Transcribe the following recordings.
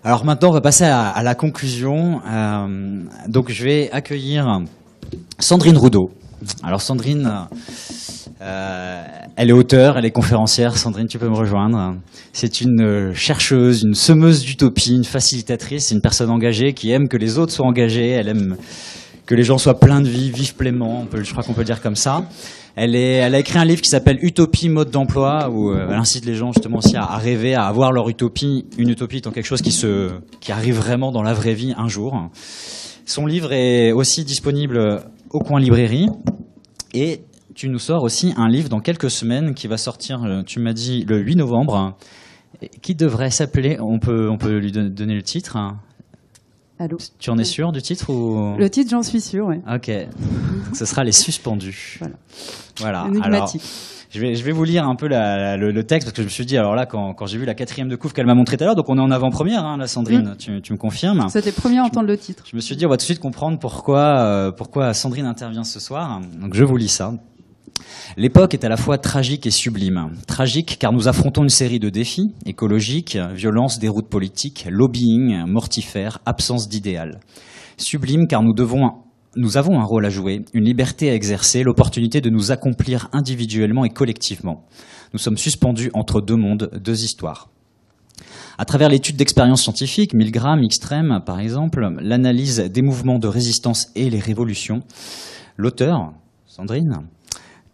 Alors maintenant, on va passer à la conclusion. Donc je vais accueillir Sandrine Roudot. Alors Sandrine, elle est auteure, elle est conférencière. Sandrine, tu peux me rejoindre. C'est une chercheuse, une semeuse d'utopie, une facilitatrice, une personne engagée qui aime que les autres soient engagés. Elle aime que les gens soient pleins de vie, vivent pleinement. Je crois qu'on peut le dire comme ça. Elle a écrit un livre qui s'appelle Utopie, mode d'emploi, où elle incite les gens justement aussi à rêver, à avoir leur utopie. Une utopie étant quelque chose qui arrive vraiment dans la vraie vie un jour. Son livre est aussi disponible au Coin Librairie. Et tu nous sors aussi un livre dans quelques semaines qui va sortir, tu m'as dit, le 8 novembre, qui devrait s'appeler, on peut lui donner le titre. Allô. Tu en es sûr du titre ou... Le titre, j'en suis sûr, oui. Ok. Donc, ce sera Les Suspendus. Voilà. Énigmatique. Alors, je vais vous lire un peu le texte, parce que je me suis dit, alors là, quand j'ai vu la 4e de couve qu'elle m'a montré tout à l'heure, donc on est en avant-première, hein, là, Sandrine, tu me confirmes. C'était le premier à entendre le titre. Je me suis dit, on va tout de suite comprendre pourquoi Sandrine intervient ce soir. Donc je vous lis ça. L'époque est à la fois tragique et sublime. Tragique car nous affrontons une série de défis, écologiques, violence des routes politiques, lobbying, mortifère, absence d'idéal. Sublime car nous avons un rôle à jouer, une liberté à exercer, l'opportunité de nous accomplir individuellement et collectivement. Nous sommes suspendus entre deux mondes, deux histoires. À travers l'étude d'expériences scientifiques, Milgram, Xtreme par exemple, l'analyse des mouvements de résistance et les révolutions, l'auteur, Sandrine,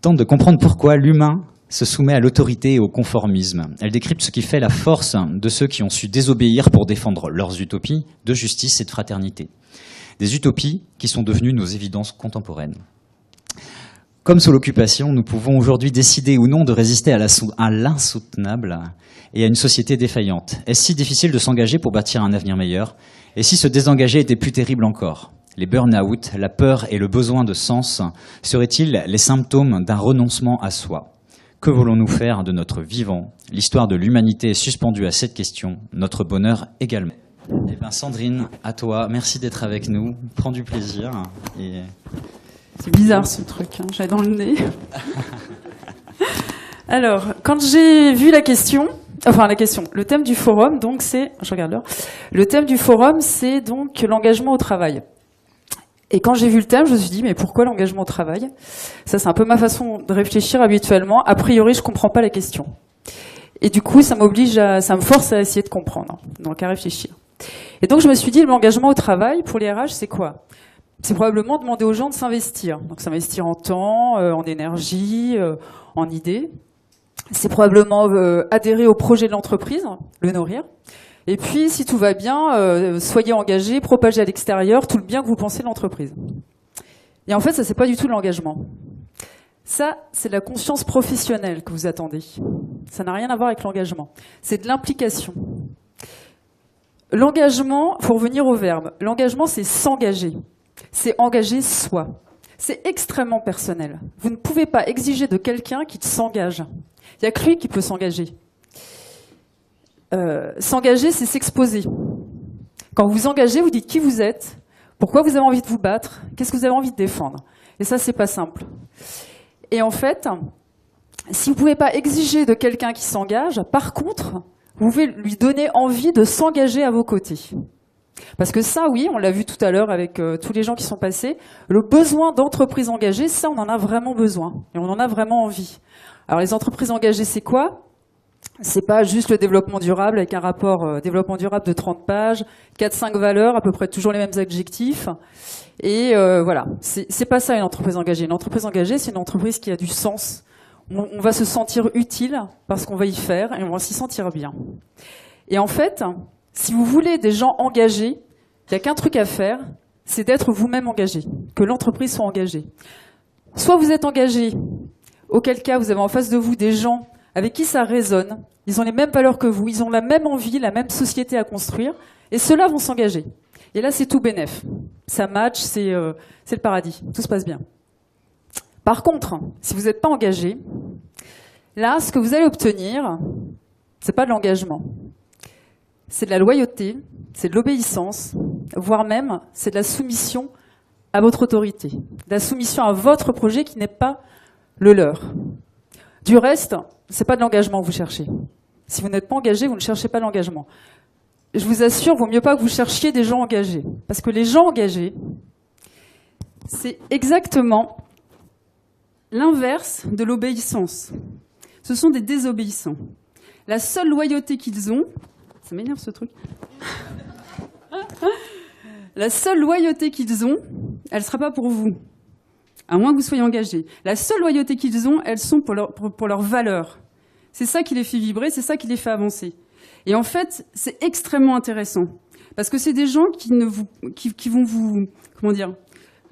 tente de comprendre pourquoi l'humain se soumet à l'autorité et au conformisme. Elle décrypte ce qui fait la force de ceux qui ont su désobéir pour défendre leurs utopies de justice et de fraternité. Des utopies qui sont devenues nos évidences contemporaines. Comme sous l'occupation, nous pouvons aujourd'hui décider ou non de résister à l'insoutenable et à une société défaillante. Est-ce si difficile de s'engager pour bâtir un avenir meilleur? Et si se désengager était plus terrible encore? Les burn-out, la peur et le besoin de sens seraient-ils les symptômes d'un renoncement à soi? Que voulons-nous faire de notre vivant? L'histoire de l'humanité est suspendue à cette question, notre bonheur également. Eh bien Sandrine, à toi, merci d'être avec nous, prends du plaisir. C'est bizarre ce truc, hein. J'ai dans le nez. Alors, quand j'ai vu le thème du forum, donc je regarde l'heure. Le thème du forum, c'est donc l'engagement au travail. Et quand j'ai vu le thème, je me suis dit, mais pourquoi l'engagement au travail? Ça, c'est un peu ma façon de réfléchir habituellement. A priori, je comprends pas la question. Et du coup, ça me force à essayer de comprendre, donc à réfléchir. Et donc, je me suis dit, l'engagement au travail, pour les RH, c'est quoi? C'est probablement demander aux gens de s'investir. Donc, s'investir en temps, en énergie, en idées. C'est probablement adhérer au projet de l'entreprise, le nourrir. Et puis, si tout va bien, soyez engagés, propagez à l'extérieur tout le bien que vous pensez de l'entreprise. Et en fait, ça, c'est pas du tout de l'engagement. Ça, c'est de la conscience professionnelle que vous attendez. Ça n'a rien à voir avec l'engagement. C'est de l'implication. L'engagement, faut revenir au verbe. L'engagement, c'est s'engager. C'est engager soi. C'est extrêmement personnel. Vous ne pouvez pas exiger de quelqu'un qui s'engage. Il n'y a que lui qui peut s'engager. S'engager, c'est s'exposer. Quand vous vous engagez, vous dites qui vous êtes, pourquoi vous avez envie de vous battre, qu'est-ce que vous avez envie de défendre. Et ça, c'est pas simple. Et en fait, si vous pouvez pas exiger de quelqu'un qui s'engage, par contre, vous pouvez lui donner envie de s'engager à vos côtés. Parce que ça, oui, on l'a vu tout à l'heure avec tous les gens qui sont passés, le besoin d'entreprises engagées, ça, on en a vraiment besoin. Et on en a vraiment envie. Alors, les entreprises engagées, c'est quoi ? C'est pas juste le développement durable avec un rapport développement durable de 30 pages, 4-5 valeurs, à peu près toujours les mêmes adjectifs. Et voilà, c'est pas ça une entreprise engagée. Une entreprise engagée, c'est une entreprise qui a du sens. On va se sentir utile parce qu'on va y faire et on va s'y sentir bien. Et en fait, si vous voulez des gens engagés, il n'y a qu'un truc à faire, c'est d'être vous-même engagé, que l'entreprise soit engagée. Soit vous êtes engagé, auquel cas vous avez en face de vous des gens avec qui ça résonne, ils ont les mêmes valeurs que vous, ils ont la même envie, la même société à construire, et ceux-là vont s'engager. Et là, c'est tout bénef. Ça match, c'est le paradis, tout se passe bien. Par contre, si vous n'êtes pas engagé, là, ce que vous allez obtenir, c'est pas de l'engagement. C'est de la loyauté, c'est de l'obéissance, voire même, c'est de la soumission à votre autorité, de la soumission à votre projet qui n'est pas le leur. Du reste, c'est pas de l'engagement que vous cherchez. Si vous n'êtes pas engagé, vous ne cherchez pas l'engagement. je vous assure, vaut mieux pas que vous cherchiez des gens engagés. Parce que les gens engagés, c'est exactement l'inverse de l'obéissance. Ce sont des désobéissants. La seule loyauté qu'ils ont... Ça m'énerve ce truc. La seule loyauté qu'ils ont, elle ne sera pas pour vous, à moins que vous soyez engagés. La seule loyauté qu'ils ont, elles sont pour leurs valeurs. C'est ça qui les fait vibrer, c'est ça qui les fait avancer. Et en fait, c'est extrêmement intéressant. Parce que c'est des gens qui vont vous... Comment dire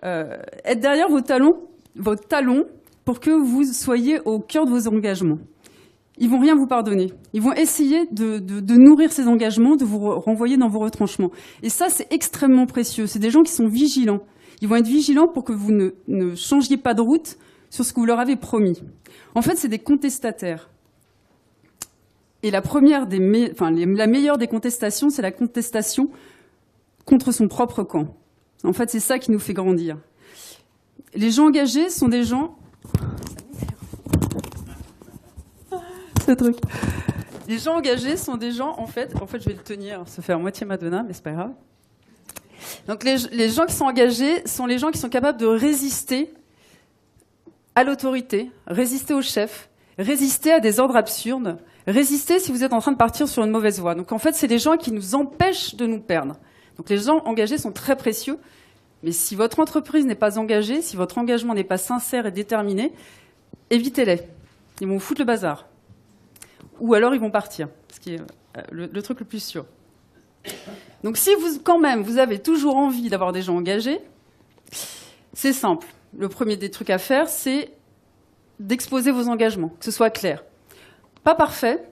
être derrière vos talons pour que vous soyez au cœur de vos engagements. Ils vont rien vous pardonner. Ils vont essayer de nourrir ces engagements, de vous renvoyer dans vos retranchements. Et ça, c'est extrêmement précieux. C'est des gens qui sont vigilants. Ils vont être vigilants pour que vous ne changiez pas de route sur ce que vous leur avez promis. En fait, c'est des contestataires. Et la meilleure des contestations, c'est la contestation contre son propre camp. En fait, c'est ça qui nous fait grandir. Les gens engagés sont des gens... Ce truc. Les gens engagés sont des gens, en fait, je vais le tenir, ça fait à moitié Madonna, mais c'est pas grave. Donc les gens qui sont engagés sont les gens qui sont capables de résister à l'autorité, résister au chef, résister à des ordres absurdes, résister si vous êtes en train de partir sur une mauvaise voie. Donc en fait, c'est des gens qui nous empêchent de nous perdre. Donc les gens engagés sont très précieux, mais si votre entreprise n'est pas engagée, si votre engagement n'est pas sincère et déterminé, évitez-les. Ils vont vous foutre le bazar. Ou alors ils vont partir, ce qui est le truc le plus sûr. Donc si quand même vous avez toujours envie d'avoir des gens engagés, c'est simple. Le premier des trucs à faire, c'est d'exposer vos engagements, que ce soit clair. Pas parfait,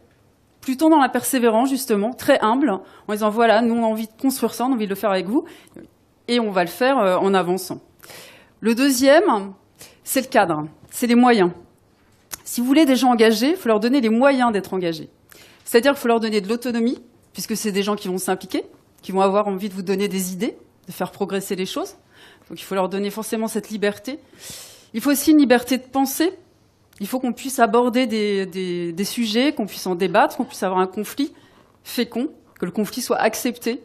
plutôt dans la persévérance justement, très humble, en disant voilà, nous on a envie de construire ça, on a envie de le faire avec vous, et on va le faire en avançant. Le deuxième, c'est le cadre, c'est les moyens. Si vous voulez des gens engagés, il faut leur donner les moyens d'être engagés. C'est-à-dire qu'il faut leur donner de l'autonomie, puisque c'est des gens qui vont s'impliquer, qui vont avoir envie de vous donner des idées, de faire progresser les choses. Donc il faut leur donner forcément cette liberté. Il faut aussi une liberté de penser. Il faut qu'on puisse aborder des sujets, qu'on puisse en débattre, qu'on puisse avoir un conflit fécond, que le conflit soit accepté.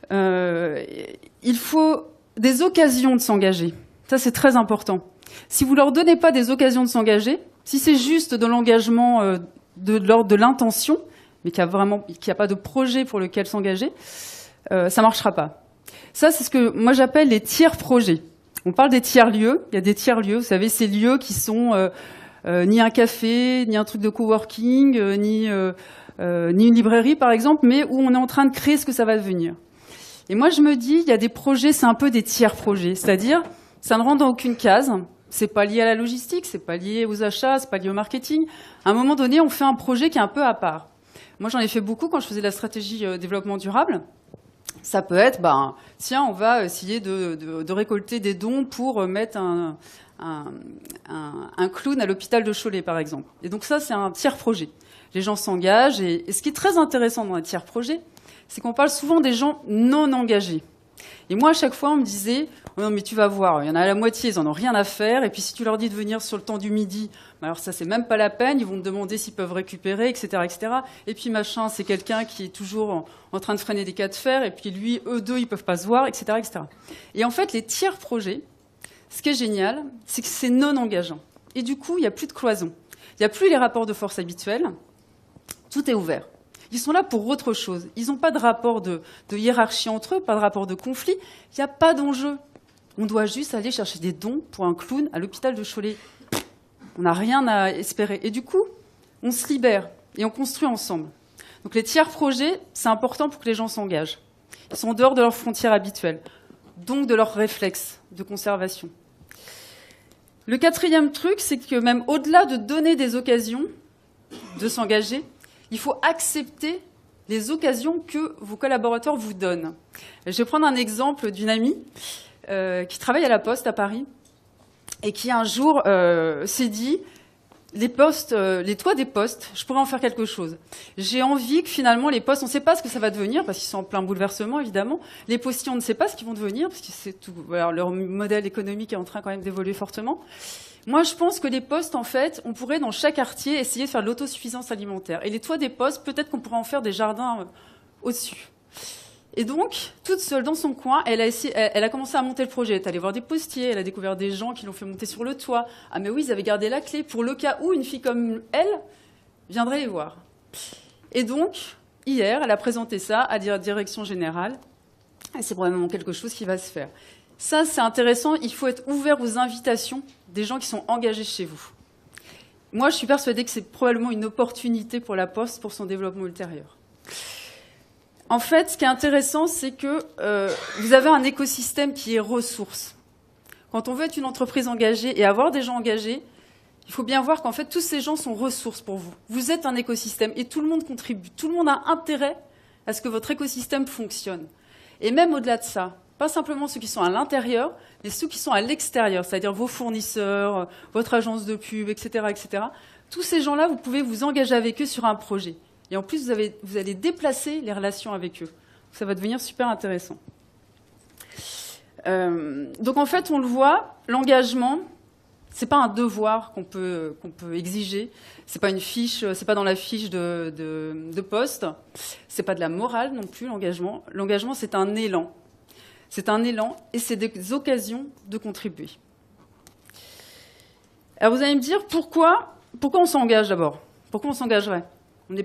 Il faut des occasions de s'engager. Ça, c'est très important. Si vous ne leur donnez pas des occasions de s'engager, si c'est juste de l'engagement de l'ordre de l'intention, mais qu'il n'y a pas de projet pour lequel s'engager, ça ne marchera pas. Ça, c'est ce que moi j'appelle les tiers-projets. On parle des tiers-lieux. Il y a des tiers-lieux, vous savez, ces lieux qui sont ni un café, ni un truc de coworking, ni une librairie, par exemple, mais où on est en train de créer ce que ça va devenir. Et moi, je me dis, il y a des projets, c'est un peu des tiers-projets. C'est-à-dire, ça ne rentre dans aucune case. C'est pas lié à la logistique, c'est pas lié aux achats, c'est pas lié au marketing. À un moment donné, on fait un projet qui est un peu à part. Moi, j'en ai fait beaucoup quand je faisais de la stratégie développement durable. Ça peut être, tiens, on va essayer de récolter des dons pour mettre un clown à l'hôpital de Cholet, par exemple. Et donc ça, c'est un tiers projet. Les gens s'engagent. Et ce qui est très intéressant dans un tiers projet, c'est qu'on parle souvent des gens non engagés. Et moi, à chaque fois, on me disait oh non, mais tu vas voir, il y en a la moitié, ils en ont rien à faire. Et puis, si tu leur dis de venir sur le temps du midi, alors ça, c'est même pas la peine. Ils vont te demander s'ils peuvent récupérer, etc., etc. Et puis, machin, c'est quelqu'un qui est toujours en train de freiner des cas de fer. Et puis, lui, eux deux, ils peuvent pas se voir, etc., etc. Et en fait, les tiers projets, ce qui est génial, c'est que c'est non engageant. Et du coup, il n'y a plus de cloison. Il n'y a plus les rapports de force habituels. Tout est ouvert. Ils sont là pour autre chose. Ils n'ont pas de rapport de hiérarchie entre eux, pas de rapport de conflit. Il n'y a pas d'enjeu. On doit juste aller chercher des dons pour un clown à l'hôpital de Cholet. On n'a rien à espérer. Et du coup, on se libère et on construit ensemble. Donc les tiers projets, c'est important pour que les gens s'engagent. Ils sont en dehors de leurs frontières habituelles, donc de leurs réflexes de conservation. Le quatrième truc, c'est que même au-delà de donner des occasions de s'engager, il faut accepter les occasions que vos collaborateurs vous donnent. Je vais prendre un exemple d'une amie qui travaille à la Poste à Paris et qui un jour s'est dit les toits des postes, je pourrais en faire quelque chose. J'ai envie que finalement les postes, on ne sait pas ce que ça va devenir parce qu'ils sont en plein bouleversement évidemment. Les postillons, on ne sait pas ce qu'ils vont devenir parce que c'est tout. Alors, leur modèle économique est en train quand même d'évoluer fortement. Moi, je pense que les postes, en fait, on pourrait, dans chaque quartier, essayer de faire de l'autosuffisance alimentaire. Et les toits des postes, peut-être qu'on pourrait en faire des jardins au-dessus. Et donc, toute seule dans son coin, elle a commencé à monter le projet. Elle est allée voir des postiers, elle a découvert des gens qui l'ont fait monter sur le toit. Ah mais oui, ils avaient gardé la clé pour le cas où une fille comme elle viendrait les voir. Et donc, hier, elle a présenté ça à la direction générale. Et c'est probablement quelque chose qui va se faire. Ça, c'est intéressant. Il faut être ouvert aux invitations des gens qui sont engagés chez vous. Moi, je suis persuadée que c'est probablement une opportunité pour la Poste pour son développement ultérieur. En fait, ce qui est intéressant, c'est que vous avez un écosystème qui est ressource. Quand on veut être une entreprise engagée et avoir des gens engagés, il faut bien voir qu'en fait, tous ces gens sont ressources pour vous. Vous êtes un écosystème et tout le monde contribue. Tout le monde a intérêt à ce que votre écosystème fonctionne. Et même au-delà de ça, pas simplement ceux qui sont à l'intérieur, mais ceux qui sont à l'extérieur, c'est-à-dire vos fournisseurs, votre agence de pub, etc., etc. Tous ces gens-là, vous pouvez vous engager avec eux sur un projet. Et en plus, vous allez déplacer les relations avec eux. Ça va devenir super intéressant. Donc en fait, on le voit, l'engagement, c'est pas un devoir qu'on peut exiger. C'est pas une fiche, c'est pas dans la fiche de poste. C'est pas de la morale non plus, l'engagement. L'engagement, c'est un élan. C'est un élan et c'est des occasions de contribuer. Alors vous allez me dire pourquoi on s'engage d'abord? Pourquoi on s'engagerait? On n'est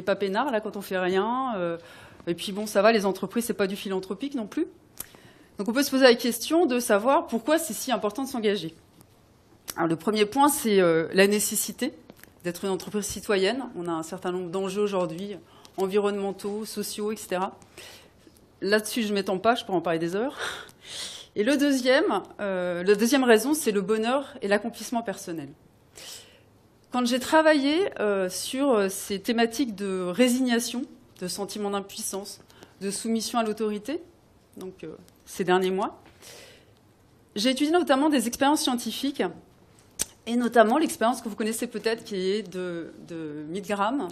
pas peinard là quand on fait rien. Et puis bon, ça va, les entreprises, c'est pas du philanthropique non plus. Donc on peut se poser la question de savoir pourquoi c'est si important de s'engager. Alors le premier point, c'est la nécessité d'être une entreprise citoyenne. On a un certain nombre d'enjeux aujourd'hui, environnementaux, sociaux, etc. Là-dessus, je ne m'étends pas, je pourrais en parler des heures. Et la deuxième raison, c'est le bonheur et l'accomplissement personnel. Quand j'ai travaillé sur ces thématiques de résignation, de sentiment d'impuissance, de soumission à l'autorité, donc ces derniers mois, j'ai étudié notamment des expériences scientifiques, et notamment l'expérience que vous connaissez peut-être, qui est de Milgram,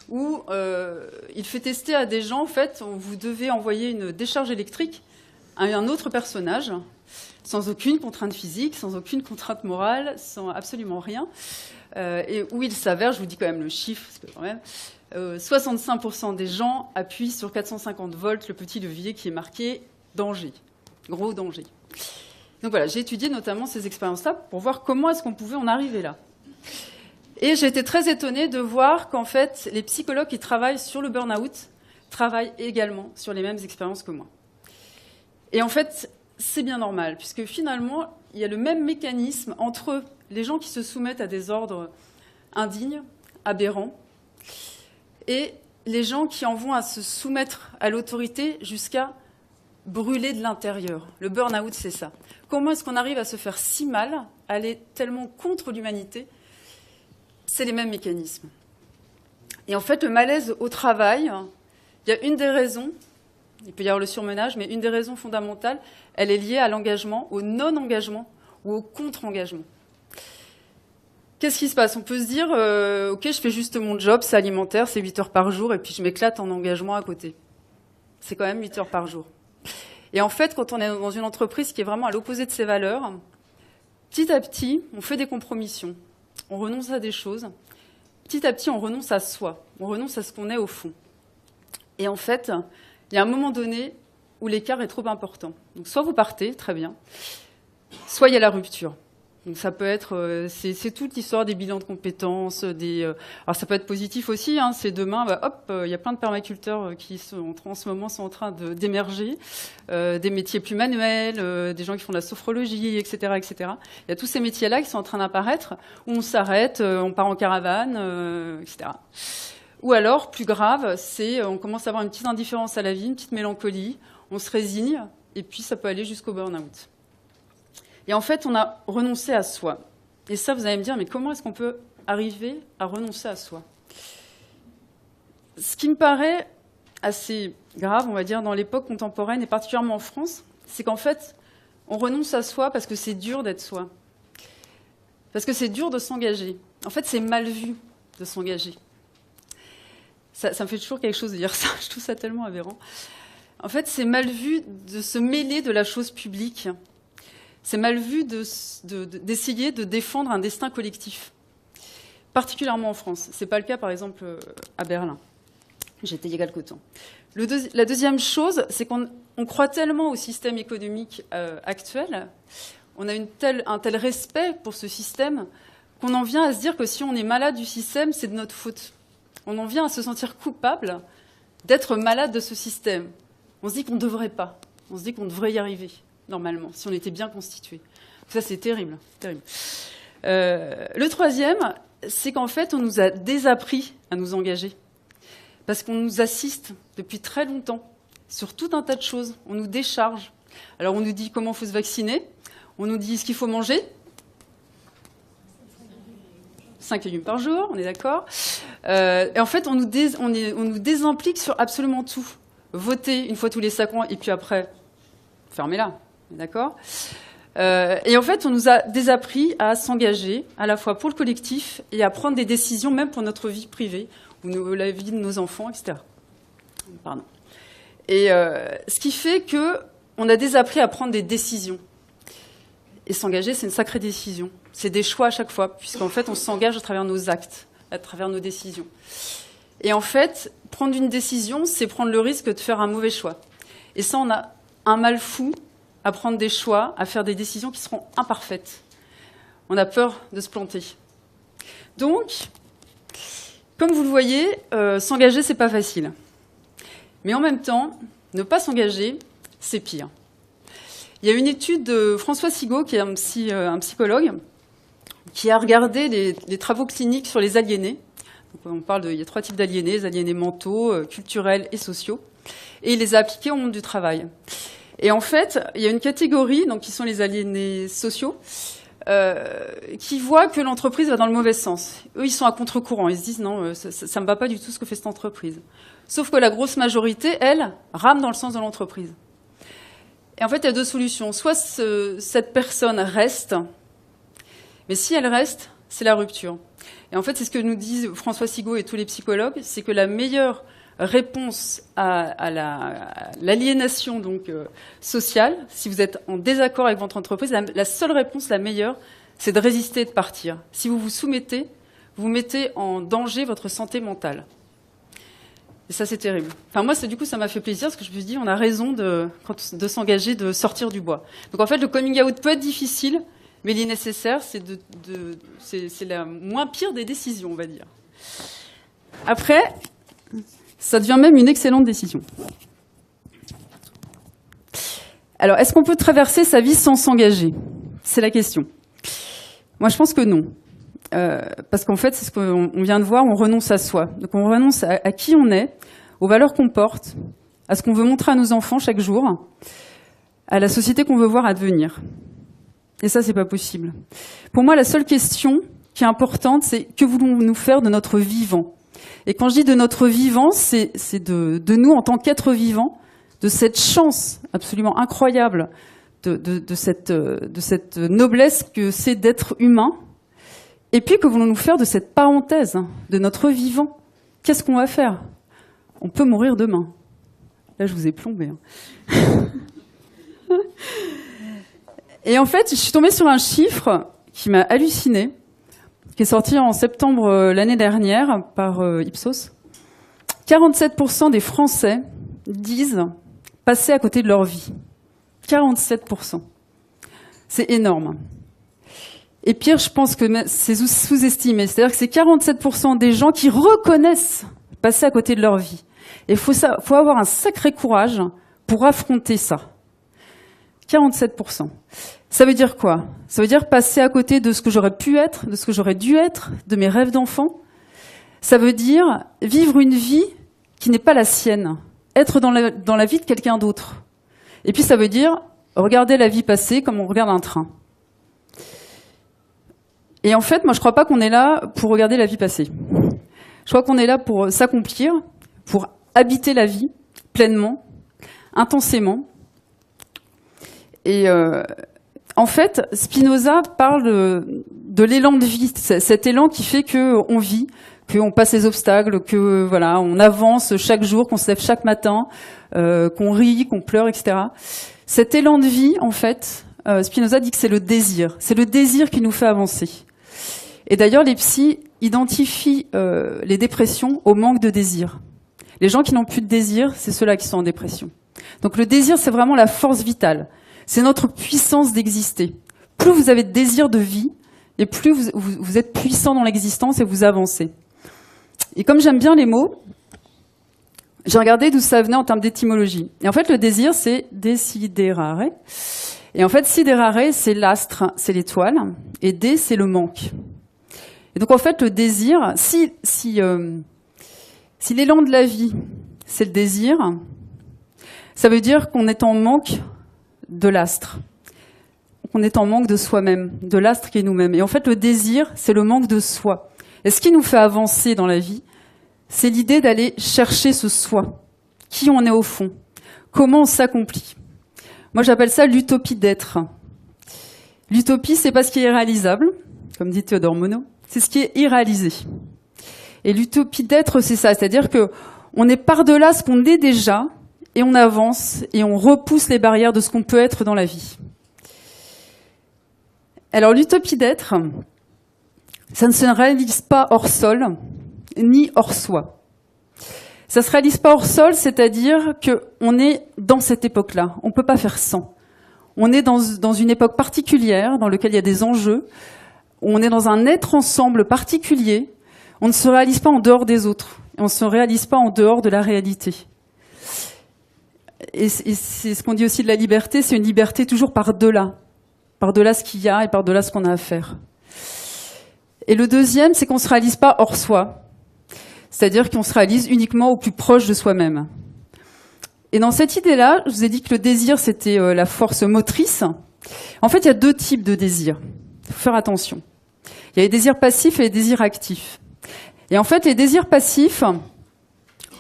où il fait tester à des gens, en fait, vous devez envoyer une décharge électrique à un autre personnage, sans aucune contrainte physique, sans aucune contrainte morale, sans absolument rien. Et où il s'avère, je vous dis quand même le chiffre, parce que quand même, 65% des gens appuient sur 450 volts, le petit levier qui est marqué « danger », gros danger. Donc voilà, j'ai étudié notamment ces expériences-là pour voir comment est-ce qu'on pouvait en arriver là. Et j'ai été très étonnée de voir qu'en fait, les psychologues qui travaillent sur le burn-out travaillent également sur les mêmes expériences que moi. Et en fait, c'est bien normal, puisque finalement, il y a le même mécanisme entre les gens qui se soumettent à des ordres indignes, aberrants, et les gens qui en vont à se soumettre à l'autorité jusqu'à brûler de l'intérieur. Le burn-out, c'est ça. Comment est-ce qu'on arrive à se faire si mal, aller tellement contre l'humanité? C'est les mêmes mécanismes. Et en fait, le malaise au travail, il y a une des raisons, il peut y avoir le surmenage, mais une des raisons fondamentales, elle est liée à l'engagement, au non-engagement ou au contre-engagement. Qu'est-ce qui se passe? On peut se dire, ok, je fais juste mon job, c'est alimentaire, c'est 8 heures par jour, et puis je m'éclate en engagement à côté. C'est quand même 8 heures par jour. Et en fait, quand on est dans une entreprise qui est vraiment à l'opposé de ses valeurs, petit à petit, on fait des compromissions. On renonce à des choses. Petit à petit, on renonce à soi. On renonce à ce qu'on est au fond. Et en fait, il y a un moment donné où l'écart est trop important. Donc, soit vous partez, très bien, soit il y a la rupture. Donc ça peut être, c'est toute l'histoire des bilans de compétences, alors ça peut être positif aussi, hein, c'est demain, il y a plein de permaculteurs qui en ce moment sont en train d'émerger, des métiers plus manuels, des gens qui font de la sophrologie, etc., etc. Il y a tous ces métiers-là qui sont en train d'apparaître, où on s'arrête, on part en caravane, etc. Ou alors, plus grave, on commence à avoir une petite indifférence à la vie, une petite mélancolie, on se résigne, et puis ça peut aller jusqu'au burn-out. Et en fait, on a renoncé à soi. Et ça, vous allez me dire, mais comment est-ce qu'on peut arriver à renoncer à soi? Ce qui me paraît assez grave, on va dire, dans l'époque contemporaine, et particulièrement en France, c'est qu'en fait, on renonce à soi parce que c'est dur d'être soi. Parce que c'est dur de s'engager. En fait, c'est mal vu de s'engager. Ça me fait toujours quelque chose de dire ça, je trouve ça tellement aberrant. En fait, c'est mal vu de se mêler de la chose publique. C'est mal vu d'essayer de défendre un destin collectif, particulièrement en France. Ce n'est pas le cas, par exemple, à Berlin. J'étais il y a quelque temps. La deuxième chose, c'est qu'on croit tellement au système économique actuel, on a un tel respect pour ce système qu'on en vient à se dire que si on est malade du système, c'est de notre faute. On en vient à se sentir coupable d'être malade de ce système. On se dit qu'on ne devrait pas. On se dit qu'on devrait y arriver, normalement, si on était bien constitué. Ça, c'est terrible. Terrible. Le troisième, c'est qu'en fait, on nous a désappris à nous engager. Parce qu'on nous assiste depuis très longtemps sur tout un tas de choses. On nous décharge. Alors, on nous dit comment il faut se vacciner. On nous dit ce qu'il faut manger. 5 légumes par jour, on est d'accord. Et en fait, on nous désimplique sur absolument tout. Voter une fois tous les 5 ans, et puis après, fermez-la. D'accord ? Et en fait, on nous a désappris à s'engager, à la fois pour le collectif, et à prendre des décisions, même pour notre vie privée, ou la vie de nos enfants, etc. Pardon. Et ce qui fait qu'on a désappris à prendre des décisions. Et s'engager, c'est une sacrée décision. C'est des choix à chaque fois, puisqu'en fait, on s'engage à travers nos actes, à travers nos décisions. Et en fait, prendre une décision, c'est prendre le risque de faire un mauvais choix. Et ça, on a un mal fou à prendre des choix, à faire des décisions qui seront imparfaites. On a peur de se planter. Donc, comme vous le voyez, s'engager, c'est pas facile. Mais en même temps, ne pas s'engager, c'est pire. Il y a une étude de François Sigaud, qui est un psychologue, qui a regardé les travaux cliniques sur les aliénés. Donc il y a 3 types d'aliénés, les aliénés mentaux, culturels et sociaux. Et il les a appliqués au monde du travail. Et en fait, il y a une catégorie, donc qui sont les aliénés sociaux, qui voient que l'entreprise va dans le mauvais sens. Eux, ils sont à contre-courant. Ils se disent non, ça me va pas du tout ce que fait cette entreprise. Sauf que la grosse majorité, elle, rame dans le sens de l'entreprise. Et en fait, il y a 2 solutions. Soit cette personne reste, mais si elle reste, c'est la rupture. Et en fait, c'est ce que nous disent François Sigaud et tous les psychologues, c'est que la meilleure réponse à l'aliénation donc sociale, si vous êtes en désaccord avec votre entreprise, la seule réponse, la meilleure, c'est de résister et de partir. Si vous vous soumettez, vous mettez en danger votre santé mentale. Et ça, c'est terrible. Enfin, moi, du coup, ça m'a fait plaisir parce que je me suis dit, on a raison de s'engager, de sortir du bois. Donc, en fait, le coming out peut être difficile, mais il est nécessaire. C'est la moins pire des décisions, on va dire. Après, ça devient même une excellente décision. Alors, est-ce qu'on peut traverser sa vie sans s'engager ? C'est la question. Moi, je pense que non. Parce qu'en fait, c'est ce qu'on vient de voir, on renonce à soi. Donc on renonce à qui on est, aux valeurs qu'on porte, à ce qu'on veut montrer à nos enfants chaque jour, à la société qu'on veut voir advenir. Et ça, c'est pas possible. Pour moi, la seule question qui est importante, c'est que voulons-nous faire de notre vivant ? Et quand je dis de notre vivant, c'est de nous en tant qu'êtres vivants, de cette chance absolument incroyable, de cette noblesse que c'est d'être humain. Et puis, que voulons-nous faire de cette parenthèse, de notre vivant ? Qu'est-ce qu'on va faire ? On peut mourir demain. Là, je vous ai plombé. Et en fait, je suis tombée sur un chiffre qui m'a hallucinée, qui est sorti en septembre l'année dernière par Ipsos. 47% des Français disent passer à côté de leur vie. 47%. C'est énorme. Et pire, je pense que c'est sous-estimé. C'est-à-dire que c'est 47% des gens qui reconnaissent passer à côté de leur vie. Et il faut avoir un sacré courage pour affronter ça. 47%. Ça veut dire quoi ? Ça veut dire passer à côté de ce que j'aurais pu être, de ce que j'aurais dû être, de mes rêves d'enfant. Ça veut dire vivre une vie qui n'est pas la sienne. Être dans la vie de quelqu'un d'autre. Et puis ça veut dire regarder la vie passer comme on regarde un train. Et en fait, moi, je crois pas qu'on est là pour regarder la vie passer. Je crois qu'on est là pour s'accomplir, pour habiter la vie pleinement, intensément. Et en fait, Spinoza parle de l'élan de vie, cet élan qui fait qu'on vit, qu'on passe les obstacles, que voilà, on avance chaque jour, qu'on se lève chaque matin, qu'on rit, qu'on pleure, etc. Cet élan de vie, en fait, Spinoza dit que c'est le désir. C'est le désir qui nous fait avancer. Et d'ailleurs, les psys identifient les dépressions au manque de désir. Les gens qui n'ont plus de désir, c'est ceux-là qui sont en dépression. Donc le désir, c'est vraiment la force vitale. C'est notre puissance d'exister. Plus vous avez de désir de vie, et plus vous êtes puissant dans l'existence et vous avancez. Et comme j'aime bien les mots, j'ai regardé d'où ça venait en termes d'étymologie. Et en fait, le désir, c'est desiderare. Et en fait, siderare, c'est l'astre, c'est l'étoile. Et dé, c'est le manque. Et donc, en fait, le désir, si l'élan de la vie, c'est le désir, ça veut dire qu'on est en manque de l'astre. Qu'on est en manque de soi-même, de l'astre qui est nous-mêmes. Et en fait, le désir, c'est le manque de soi. Et ce qui nous fait avancer dans la vie, c'est l'idée d'aller chercher ce soi. Qui on est au fond. Comment on s'accomplit. Moi, j'appelle ça l'utopie d'être. L'utopie, c'est pas ce qui est réalisable, comme dit Théodore Monod, c'est ce qui est irréalisé. Et l'utopie d'être, c'est ça. C'est-à-dire que on est par-delà ce qu'on est déjà, et on avance, et on repousse les barrières de ce qu'on peut être dans la vie. Alors, l'utopie d'être, ça ne se réalise pas hors sol, ni hors soi. Ça se réalise pas hors sol, c'est-à-dire qu'on est dans cette époque-là. On ne peut pas faire sans. On est dans une époque particulière, dans laquelle il y a des enjeux. On est dans un être ensemble particulier. On ne se réalise pas en dehors des autres. Et on ne se réalise pas en dehors de la réalité. Et c'est ce qu'on dit aussi de la liberté, c'est une liberté toujours par-delà. Par-delà ce qu'il y a et par-delà ce qu'on a à faire. Et le deuxième, c'est qu'on ne se réalise pas hors soi. C'est-à-dire qu'on se réalise uniquement au plus proche de soi-même. Et dans cette idée-là, je vous ai dit que le désir, c'était la force motrice. En fait, il y a deux types de désirs. Il faut faire attention. Il y a les désirs passifs et les désirs actifs. Et en fait, les désirs passifs,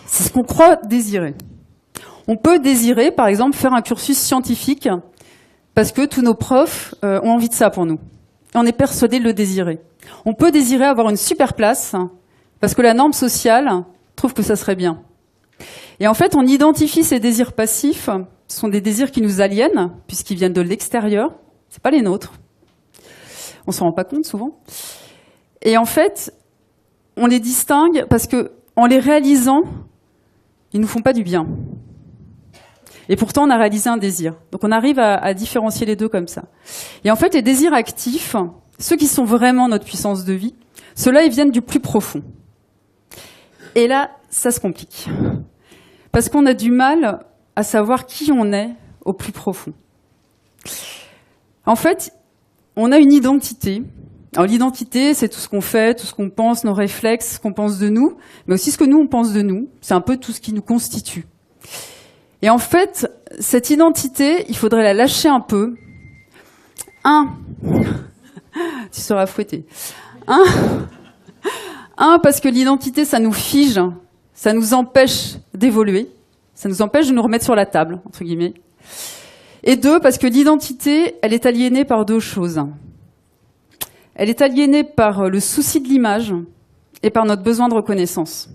c'est ce qu'on croit désirer. On peut désirer, par exemple, faire un cursus scientifique parce que tous nos profs ont envie de ça pour nous. Et on est persuadé de le désirer. On peut désirer avoir une super place parce que la norme sociale trouve que ça serait bien. Et en fait, on identifie ces désirs passifs, ce sont des désirs qui nous aliènent, puisqu'ils viennent de l'extérieur, c'est pas les nôtres. On s'en rend pas compte souvent. Et en fait, on les distingue parce que, en les réalisant, ils nous font pas du bien. Et pourtant, on a réalisé un désir. Donc on arrive à différencier les deux comme ça. Et en fait, les désirs actifs, ceux qui sont vraiment notre puissance de vie, ceux-là, ils viennent du plus profond. Et là, ça se complique. Parce qu'on a du mal à savoir qui on est au plus profond. En fait, on a une identité. Alors l'identité, c'est tout ce qu'on fait, tout ce qu'on pense, nos réflexes, ce qu'on pense de nous, mais aussi ce que nous, on pense de nous. C'est un peu tout ce qui nous constitue. Et en fait, cette identité, il faudrait la lâcher un peu. Tu seras fouetté. Parce que l'identité, ça nous fige, ça nous empêche d'évoluer, ça nous empêche de nous remettre sur la table, entre guillemets. Et deux, parce que l'identité, elle est aliénée par deux choses. Elle est aliénée par le souci de l'image et par notre besoin de reconnaissance.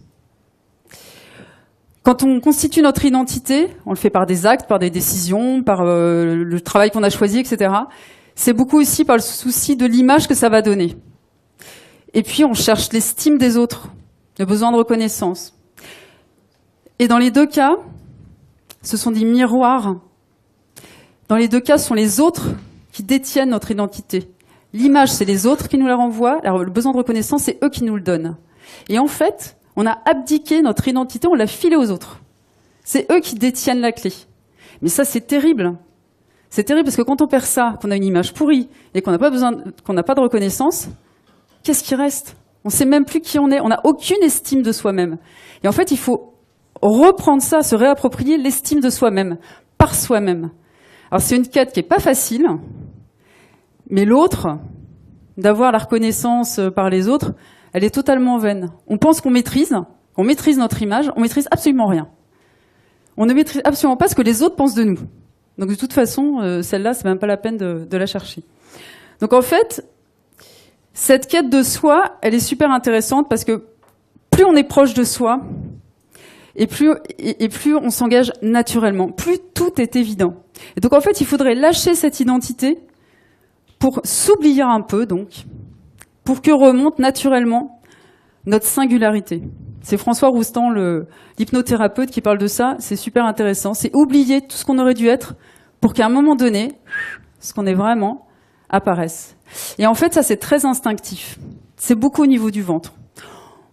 Quand on constitue notre identité, on le fait par des actes, par des décisions, par le travail qu'on a choisi, etc. C'est beaucoup aussi par le souci de l'image que ça va donner. Et puis on cherche l'estime des autres, le besoin de reconnaissance. Et dans les deux cas, ce sont des miroirs. Dans les deux cas, ce sont les autres qui détiennent notre identité. L'image, c'est les autres qui nous la renvoient. Alors, le besoin de reconnaissance, c'est eux qui nous le donnent. Et en fait, on a abdiqué notre identité, on l'a filée aux autres. C'est eux qui détiennent la clé. Mais ça, c'est terrible. C'est terrible parce que quand on perd ça, qu'on a une image pourrie et qu'on n'a pas de reconnaissance, qu'est-ce qui reste? On ne sait même plus qui on est. On n'a aucune estime de soi-même. Et en fait, il faut reprendre ça, se réapproprier l'estime de soi-même, par soi-même. Alors, c'est une quête qui n'est pas facile, mais l'autre, d'avoir la reconnaissance par les autres, elle est totalement vaine. On pense qu'on maîtrise notre image, on maîtrise absolument rien. On ne maîtrise absolument pas ce que les autres pensent de nous. Donc, de toute façon, celle-là, c'est même pas la peine de la chercher. Donc, en fait, cette quête de soi, elle est super intéressante parce que plus on est proche de soi, et plus on s'engage naturellement, plus tout est évident. Et donc en fait, il faudrait lâcher cette identité pour s'oublier un peu, donc, pour que remonte naturellement notre singularité. C'est François Roustan, l'hypnothérapeute, qui parle de ça. C'est super intéressant. C'est oublier tout ce qu'on aurait dû être pour qu'à un moment donné, ce qu'on est vraiment apparaisse. Et en fait, ça, c'est très instinctif. C'est beaucoup au niveau du ventre.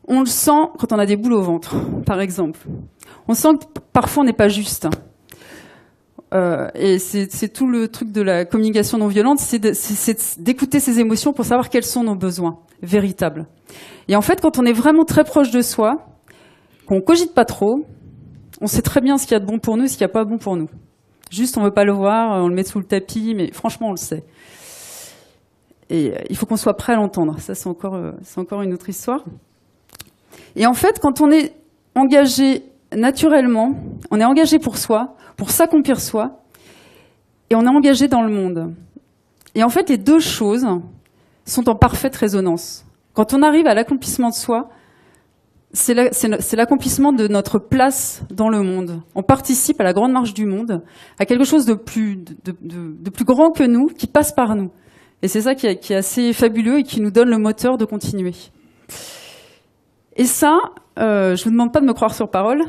On le sent quand on a des boules au ventre, par exemple. On sent que parfois on n'est pas juste. Et c'est tout le truc de la communication non violente, c'est d'écouter ses émotions pour savoir quels sont nos besoins véritables. Et en fait, quand on est vraiment très proche de soi, qu'on cogite pas trop, on sait très bien ce qu'il y a de bon pour nous et ce qu'il n'y a pas de bon pour nous. Juste, on veut pas le voir, on le met sous le tapis, mais franchement, on le sait. Et il faut qu'on soit prêt à l'entendre. Ça, c'est encore une autre histoire. Et en fait, quand on est engagé naturellement, on est engagé pour soi, pour s'accomplir soi, et on est engagé dans le monde. Et en fait, les deux choses sont en parfaite résonance. Quand on arrive à l'accomplissement de soi, c'est l'accomplissement de notre place dans le monde. On participe à la grande marche du monde, à quelque chose de plus grand que nous, qui passe par nous. Et c'est ça qui est assez fabuleux et qui nous donne le moteur de continuer. Et ça, je vous demande pas de me croire sur parole.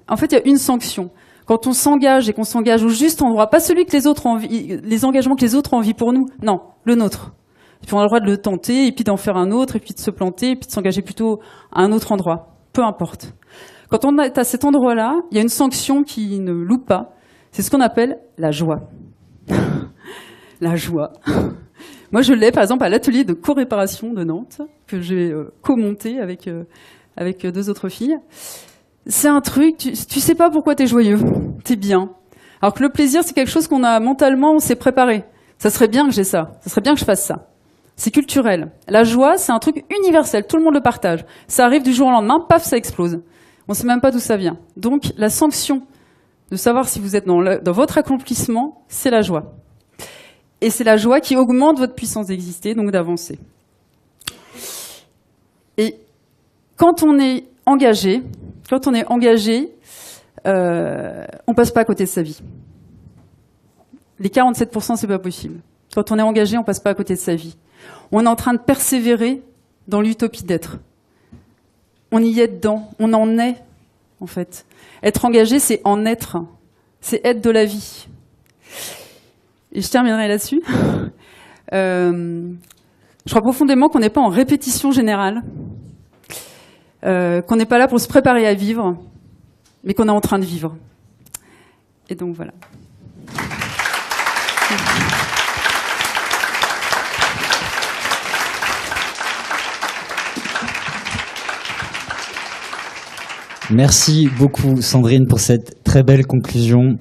En fait, il y a une sanction. Quand on s'engage et qu'on s'engage au juste endroit, pas celui que les autres ont envie, les engagements que les autres ont envie pour nous, non, le nôtre. Et puis on a le droit de le tenter, et puis d'en faire un autre, et puis de se planter, et puis de s'engager plutôt à un autre endroit. Peu importe. Quand on est à cet endroit-là, il y a une sanction qui ne loupe pas. C'est ce qu'on appelle la joie. La joie. Moi, je l'ai, par exemple, à l'atelier de co-réparation de Nantes, que j'ai co-monté avec deux autres filles. C'est un truc, tu sais pas pourquoi t'es joyeux, t'es bien. Alors que le plaisir, c'est quelque chose qu'on a mentalement, on s'est préparé. Ça serait bien que j'ai ça, ça serait bien que je fasse ça. C'est culturel. La joie, c'est un truc universel, tout le monde le partage. Ça arrive du jour au lendemain, paf, ça explose. On sait même pas d'où ça vient. Donc, la sanction de savoir si vous êtes dans votre accomplissement, c'est la joie. Et c'est la joie qui augmente votre puissance d'exister, donc d'avancer. Et quand on est engagé, on passe pas à côté de sa vie. Les 47%, c'est pas possible. Quand on est engagé, on passe pas à côté de sa vie. On est en train de persévérer dans l'utopie d'être. On y est dedans, on en est, en fait. Être engagé, c'est en être. C'est être de la vie. Et je terminerai là-dessus. Je crois profondément qu'on n'est pas en répétition générale, qu'on n'est pas là pour se préparer à vivre, mais qu'on est en train de vivre. Et donc voilà. Merci beaucoup Sandrine pour cette très belle conclusion.